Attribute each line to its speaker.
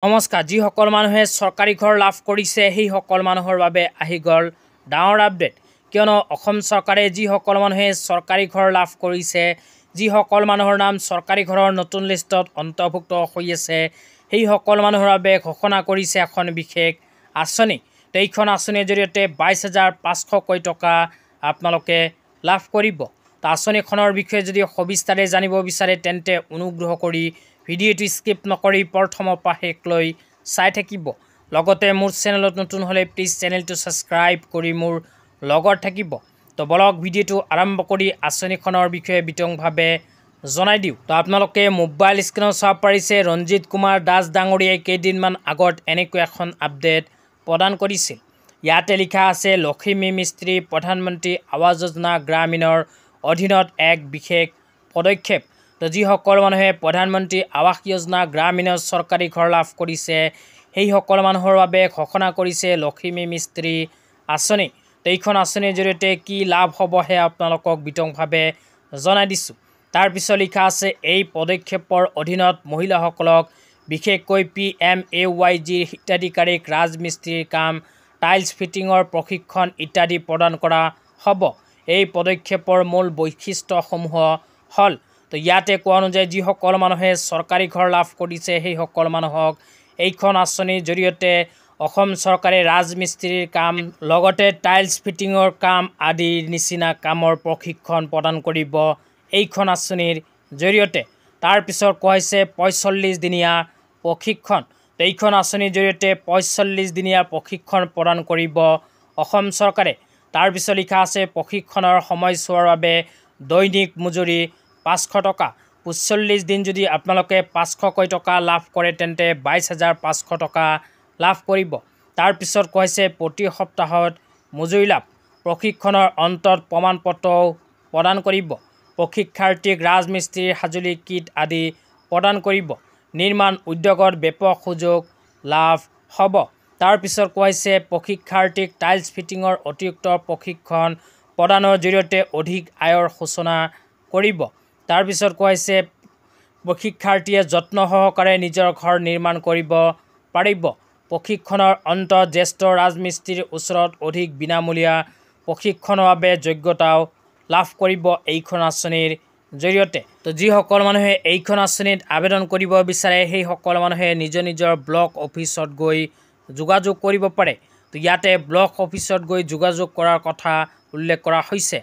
Speaker 1: নমস্কাৰ। যিসকল মানুহে চৰকাৰী ঘৰ লাভ কৰিছে সেইসকল মানুহৰ বাবে আহি গ'ল ডাঙৰ আপডেট। কিয়নো অসম চৰকাৰে যিসকল মানুহে চৰকাৰী ঘৰ লাভ কৰিছে, যিসকল মানুহৰ নাম চৰকাৰী ঘৰৰ নতুন লিষ্টত অন্তৰ্ভুক্ত হৈ আছে, সেইসকল মানুহৰ বাবে ঘোষণা কৰিছে এখন বিশেষ আঁচনি। এইখন আঁচনিৰ জৰিয়তে 22,500 টকা আপোনালোকে লাভ কৰিব। তো আঁচনিখনৰ বিষয়ে যদি সবিস্তাৰে জানিব বিচাৰে তেন্তে অনুগ্ৰহ কৰি ভিডিঅ'টো স্কিপ নকৰি প্ৰথমৰ পৰা শেষলৈ চাই থাকিব। লগতে মোৰ চেনেলত নতুন হ'লে প্লিজ চেনেলটো ছাবস্ক্ৰাইব কৰি মোৰ লগত থাকিব। তো বলক ভিডিঅ'টো আৰম্ভ কৰি আঁচনিখনৰ বিষয়ে বিতংভাৱে জনাই দিওঁ। তো আপোনালোকে মোবাইল স্ক্ৰীনত চাব পাৰিছে ৰঞ্জিত কুমাৰ দাস ডাঙৰীয়াই কেইদিনমান আগত এনেকৈ এখন আপডেট প্ৰদান কৰিছিল। ইয়াতে লিখা আছে, লক্ষ্মী মিস্ত্ৰী প্ৰধানমন্ত্ৰী আৱাস যোজনা গ্ৰামীণৰ অধীনত এক বিশেষ পদক্ষেপ। তো যিসকল মানুহে প্ৰধানমন্ত্ৰী আৱাস যোজনা গ্ৰামীণৰ চৰকাৰী ঘৰ লাভ কৰিছে সেইসকল মানুহৰ বাবে ঘোষণা কৰিছে লক্ষ্মী মিস্ত্ৰী আঁচনি। তো এইখন আঁচনিৰ জৰিয়তে কি লাভ হ'ব সেয়া আপোনালোকক বিতংভাৱে জনাই দিছোঁ। তাৰপিছত লিখা আছে, এই পদক্ষেপৰ অধীনত মহিলাসকলক বিশেষকৈ PMAYGৰ হিতাধিকাৰীক ৰাজমিস্ত্ৰীৰ কাম, টাইলছ ফিটিঙৰ প্ৰশিক্ষণ ইত্যাদি প্ৰদান কৰা হ'ব। এই পদক্ষেপৰ মূল বৈশিষ্ট্যসমূহ হ'ল, তো ইয়াতে কোৱা অনুযায়ী যিসকল মানুহে চৰকাৰী ঘৰ লাভ কৰিছে সেইসকল মানুহক এইখন আঁচনিৰ জৰিয়তে অসম চৰকাৰে ৰাজমিস্ত্ৰীৰ কাম লগতে টাইলছ ফিটিঙৰ কাম আদিৰ নিচিনা কামৰ প্ৰশিক্ষণ প্ৰদান কৰিব এইখন আঁচনিৰ জৰিয়তে। তাৰপিছত কোৱা হৈছে 45 দিনীয়া প্ৰশিক্ষণ। তো এইখন আঁচনিৰ জৰিয়তে 45 দিনীয়া প্ৰশিক্ষণ প্ৰদান কৰিব অসম চৰকাৰে। তাৰপিছত লিখা আছে, প্ৰশিক্ষণৰ সময়ছোৱাৰ বাবে দৈনিক মজুৰি 500 টকা। 45 দিন যদি আপোনালোকে 500 টকা লাভ কৰে তেন্তে 22,500 টকা লাভ কৰিব। তাৰপিছত কৈছে প্ৰতি সপ্তাহত মজুৰি লাভ। প্ৰশিক্ষণৰ অন্তত প্ৰমাণপত্ৰও প্ৰদান কৰিব। প্ৰশিক্ষাৰ্থীক ৰাজমিস্ত্ৰীৰ সঁজুলি কিট আদি প্ৰদান কৰিব। নিৰ্মাণ উদ্যোগত ব্যাপক সুযোগ লাভ হ'ব। তাৰপিছত কৈছে প্ৰশিক্ষাৰ্থীক টাইলছ ফিটিঙৰ অতিৰিক্ত প্ৰশিক্ষণ প্ৰদানৰ জৰিয়তে অধিক আয়ৰ সূচনা কৰিব। তাৰপিছত কৈছে প্ৰশিক্ষাৰ্থীয়ে যত্ন সহকাৰে নিজৰ ঘৰ নিৰ্মাণ কৰিব পাৰিব। প্ৰশিক্ষণৰ অন্তত জ্যেষ্ঠ ৰাজমিস্ত্ৰীৰ ওচৰত অধিক বিনামূলীয়া প্ৰশিক্ষণৰ বাবে যোগ্যতাও লাভ কৰিব এইখন আঁচনিৰ জৰিয়তে। তো যিসকল মানুহে এইখন আঁচনিত আবেদন কৰিব বিচাৰে সেইসকল মানুহে নিজৰ ব্লক অফিচত গৈ যোগাযোগ কৰিব পাৰে। তো ইয়াতে ব্লক অফিচত গৈ যোগাযোগ কৰাৰ কথা উল্লেখ কৰা হৈছে।